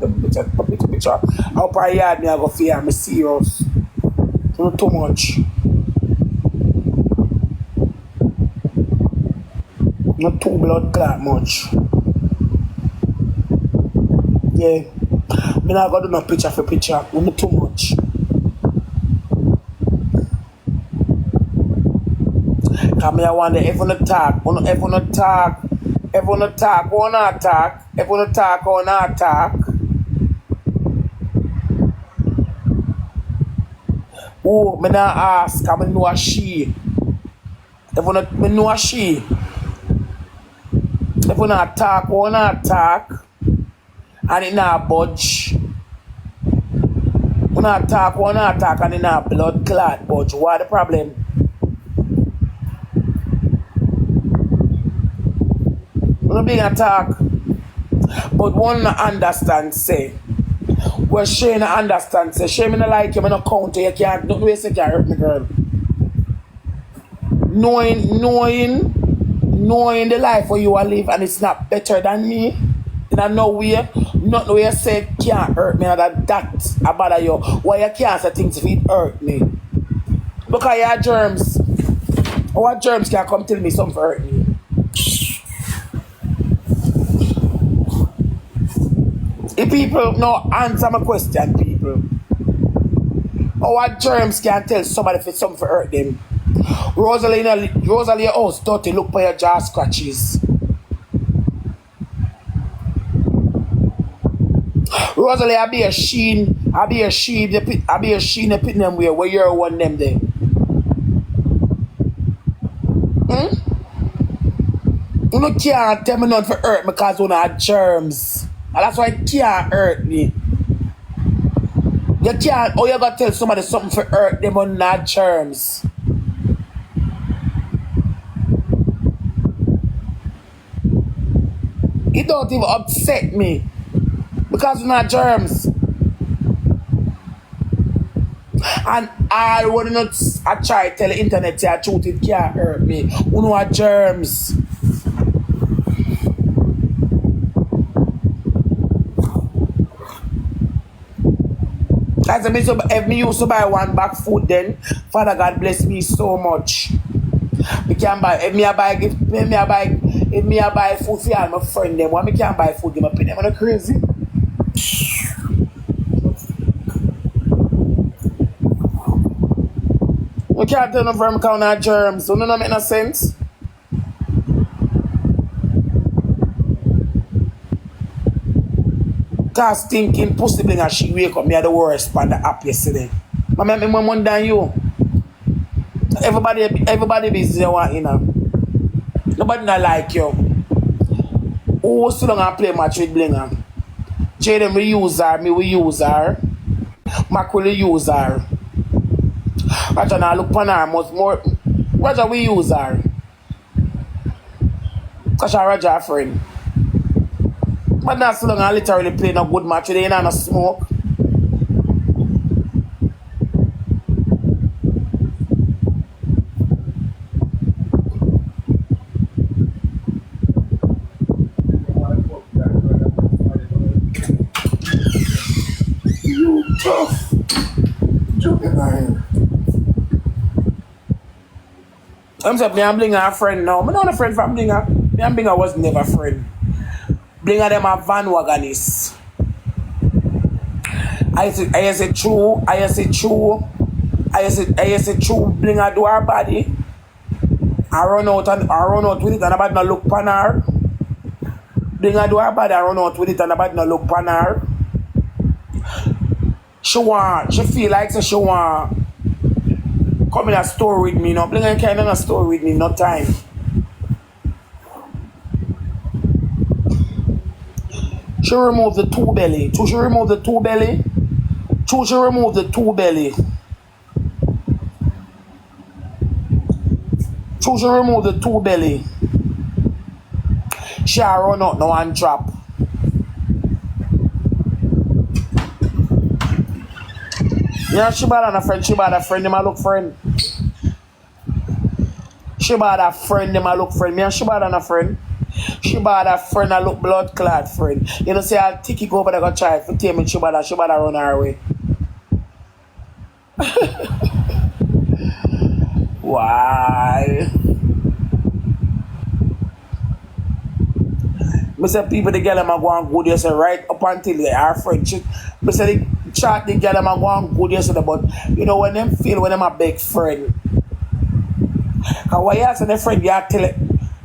picture. Up her yard, me I go fear, me serious. Not too much. Not too blood clot much. Yeah. Me not gonna do no picture for picture. Not too much. Cause me I want the everyone talk. Everyone talk. Everyone talk. Wanna talk. Everyone talk. Wanna talk. Oh, me not ask. Cause me know a she. Everyone me know a she. Everyone talk. Wanna talk. And it not budge. Wanna talk and it not blood clot budge. What the problem? Wanna be a talk. But one not understand say. Well Shay not understand say. Shay me not like you, me not count you can't don't waste you can't hurt me girl. Knowing the life where you are live and it's not better than me. In no way, not the way you say can't hurt me and that I bother you. Why you can't say things if it hurt me? Because you have germs. What germs can come tell me something for hurt me? If people no answer my question, people. What germs can tell somebody if it's something for hurt them? Rosealee house dirty, look for your jaw scratches. Rosealee, I be a sheen, the pit them where you're one them there. You can't tell me nothing for hurt me because you have germs. And that's why it can't hurt me. You can't, you gotta tell somebody something for hurt them on not germs. It don't even upset me. Because you're not germs. And I would not I try to tell the internet the truth, it can't hurt me. You know what germs. As if me used to buy one bag food then, Father God bless me so much. Me can buy if me I buy food for all my friend them. Why me can't buy food, give me pay them on crazy. We can't tell no from count our germs, so none make no sense. Cause thinking pussy Blinga she wake up, me are the worst on the app yesterday. I make me more money than you. Everybody busy want you know. Nobody not like you. Who still don't play match with Blinga? Jaden we use her, me we use her. Mac will use her. Roger now look on her much more. Roger we use her. Cause she Roger a friend. But not so long I literally play no good match with you and no smoke. You tough. I'm saying, me and Blinga a friend now. I'm not a friend from Blinga. Me and Blinga was never a friend. Blinga them a van wagonists. I say true. Blinga do her body. I run out with it and about no look pan her. Blinga do her body, I run out with it and about no look pan her. She feel like she want come in a store with me, no. Blinga can't in a store with me, no time. She remove the two belly. She remove the two belly. She remove the two belly. She remove the two belly. She run out now and drop. Yeah, she bad a friend, them a look friend. She bad a friend, them a look friend. Me and she bad a friend. She bought a friend, a look blood clot friend. You know, say I'll take it over there, go try to tell me she bought run her way. Why? I say people the girl am go on good yesterday right up until our friendship. I say the chat the girl am go on good yesterday, but you know when them feel when them a big friend. Cause why you ask the friend you tell it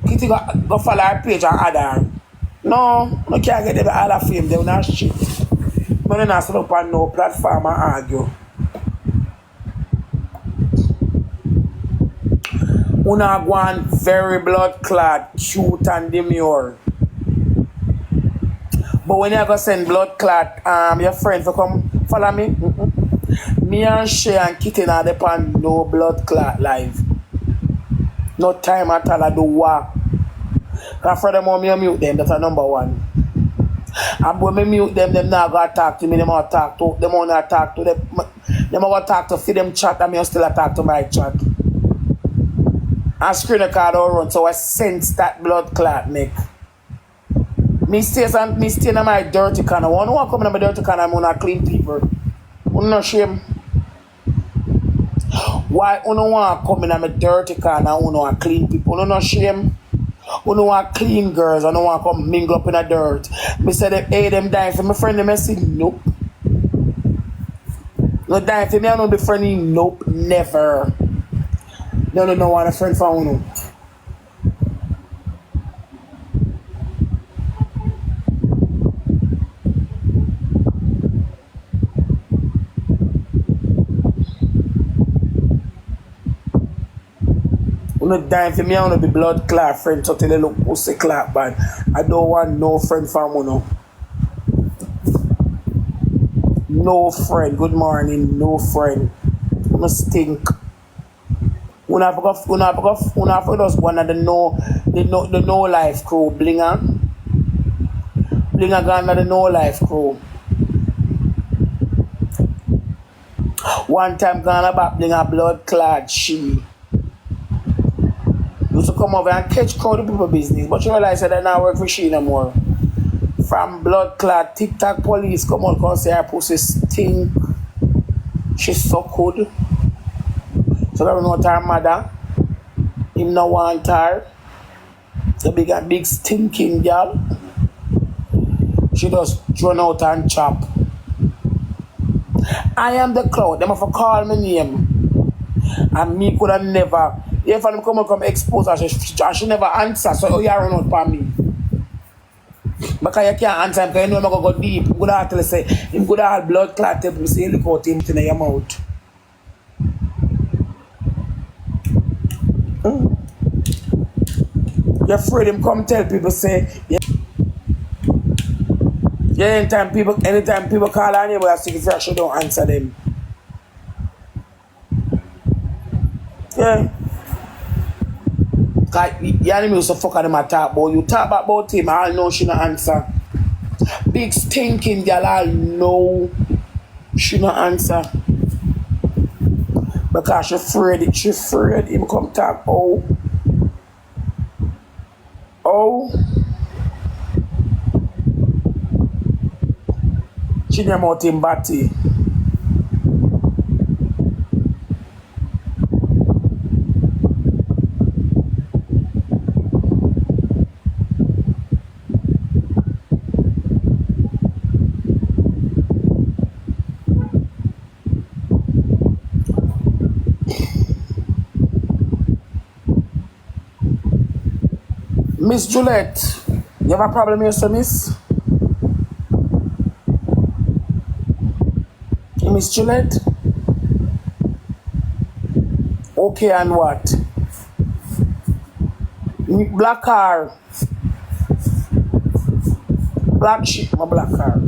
Kitty go follow her page and add her. No, I can't get them all of fame, they will not shit. But they not sit up on no platform and argue. Una go on very blood clot, cute and demure. But when you go send blood clot, your friend for come follow me. Me and Shay and Kitty now depend no blood clot live. No time at all I do work. Cause furthermore me mute them, that's a number one. And when me mute them not gonna talk to me, them all talk to them all not talk to them. Them all talk to feed them chat and me still talk to my chat. And screen the card all run, so I sense that blood clot make. Me stay in my dirty corner. One who come in my dirty corner, I'm gonna clean people. I'm not shame. Why you don't want to come in my dirty corner and you want to clean people? You not shame. You don't want clean girls. You don't want to come mingle up in the dirt. Me say hey, them dying for my friend. Them say nope. No dying for me. I don't be friendly. Nope, never. No want a friend for you. I'm not dying for me, I want to be blood clot friend so till they look pussy clot bad. I don't want no friend from you know. No friend, good morning, no friend. I'm not stink. When I forgot just one of the no life crew, Blinga. Blinga gone to the no life crew. One time gone about Blinga blood clot she. Used to come over and catch crowd people business, but you realize that I now work for she no more. From blood clot, TikTok police come out and say her pussy stink. She's so good. So that we know her mother. Him no want her. The big stinking girl. She just run out and chop. I am the cloud. Them have to call my name. And me could have never. If I come expose her, she never answer. So you run out for me. Because you can't answer him because you know I'm going to go deep. I'm going to tell you say, him good have blood clot tape. Say, look out him in your mouth. You're afraid him come tell people say, yeah, anytime people call on you, but I see if you don't answer them. Yeah. Cause your enemy used to fuck on him and talk about you. Talk about him, I know she not answer. Big stinking girl, I know she not answer. Because she afraid him come talk. Oh. She name out him batty. Miss Juliet, you have a problem here, sir, miss? Miss Juliet? Okay, and what? Black car. Black sheep, my black car.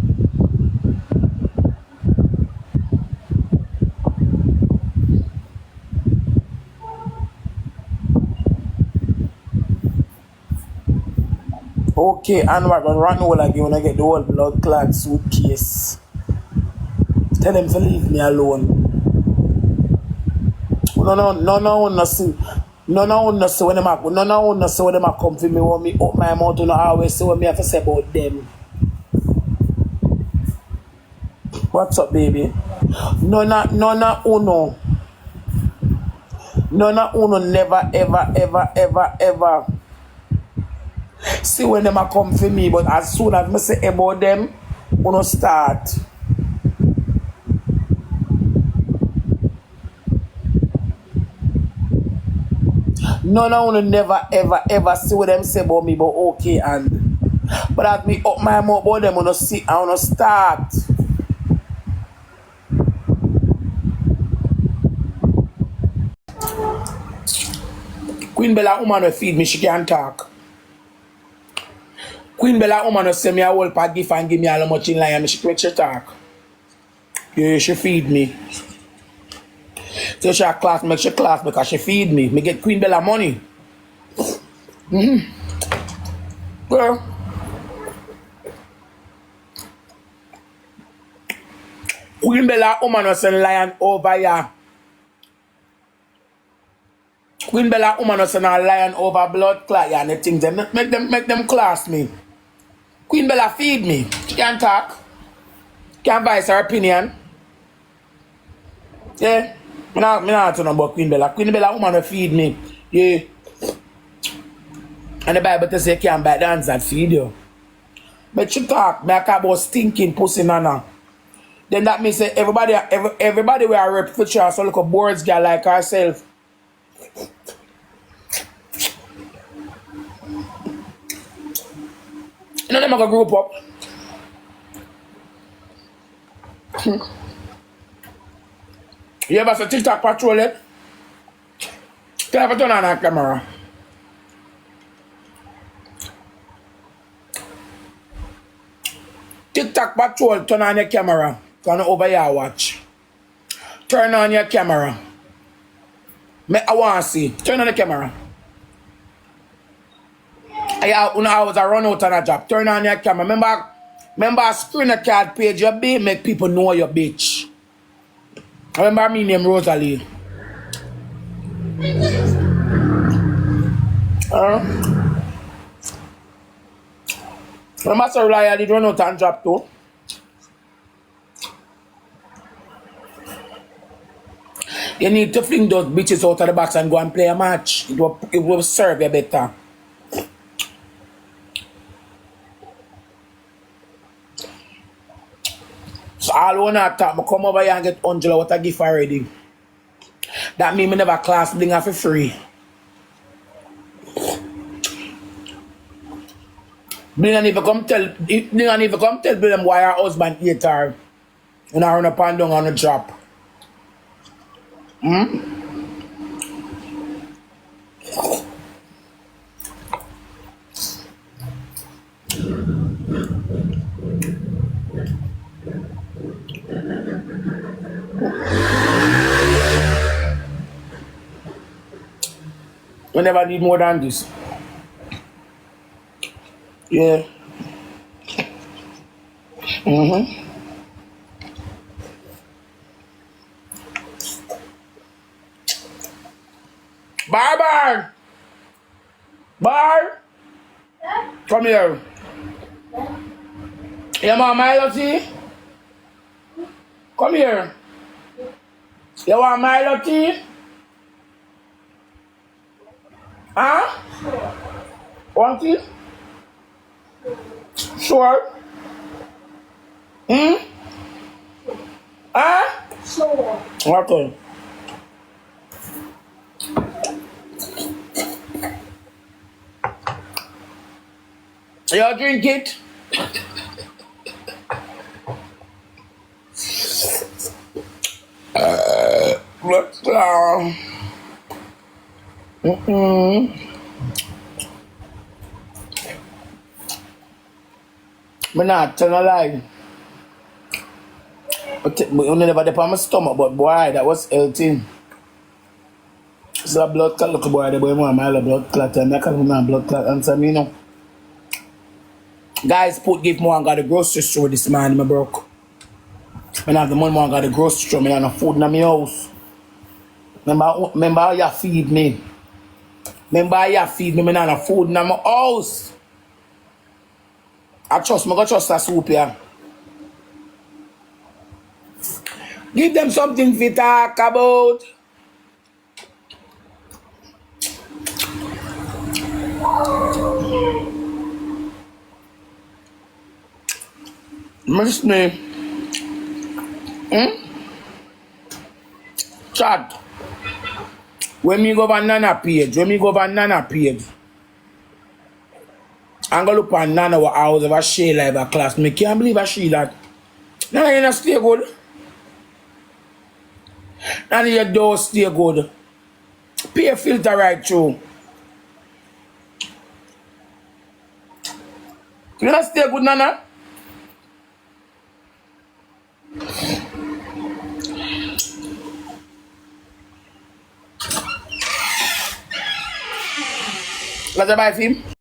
Okay, and we're gonna run over again when I get the whole blood clot suitcase. Tell them to leave me alone. No, see. None of us say when them a come for me when me up my mouth and always say what me have to say about them. What's up, baby? None of uno never ever see when them a come for me, but as soon as me say about them, uno start. None of uno never ever see what them say about me, but okay, and but as me up my mouth about them, uno see and uno start. Queen Bella woman will feed me, she can't talk. Queen Bella woman will send me a whole pot gift and give me all much in line, she make she talk. Yeah, she feed me. So she class because she feed me. Me get Queen Bella money. Girl. Queen Bella woman will send lion over here. Queen Bella woman will send a lion over blood clot and the things them make them class me. Queen Bella feed me. She can't talk. Can't voice her opinion. Yeah. Me not talking about Queen Bella. Queen Bella woman will feed me. Yeah. And the Bible says you can't bite the hands that feed you. But she talk, me talk about stinking pussy nana. Then that means that everybody will rep for sure, so look a boards girl like herself. You know them gonna group up. You ever see TikTok patrol it? Can I turn on that camera? TikTok patrol, turn on your camera. Turn over here watch. Turn on your camera. I want to see. Turn on the camera. I was a run out on a job. Turn on your camera. Remember a screen card page you be make people know your bitch. Remember me name Rosealee. Remember Sir Raya did run out and job too. You need to fling those bitches out of the box and go and play a match. It will serve you better. So all one talk, I come over here and get Angela what a gift already. That means I never class Blinga for free. Blinga never come tell them why her husband hate her. And I run up and down on the drop. We never need more than this. Yeah. Bar. Come here. You want Milo tea? Come here. You want Milo tea? Huh? Sure. Want tea? Sure. Huh? Sure. Okay. You drink it? I'm not telling a lie. But you never dip on my stomach, but boy, that was healthy. It's a blood clot, look boy, the boy want my blood clot, and I can't my blood clot answer me, you know. Guys, give more and got the grocery store this morning, I broke. When I have the money, more and got the grocery store, I have no food in my house. Remember how you feed me? Remember you feed me nana food in my house. I go trust a soup here. Give them something to talk about. Listen, chat. When me go on Nana page, I'm gonna look on Nana what hours of a Shay live a class. Me can't believe I see that. Nana, you not stay good. Nana, your door stay good. Pay a filter right through. You not stay good, Nana? Let's buy him.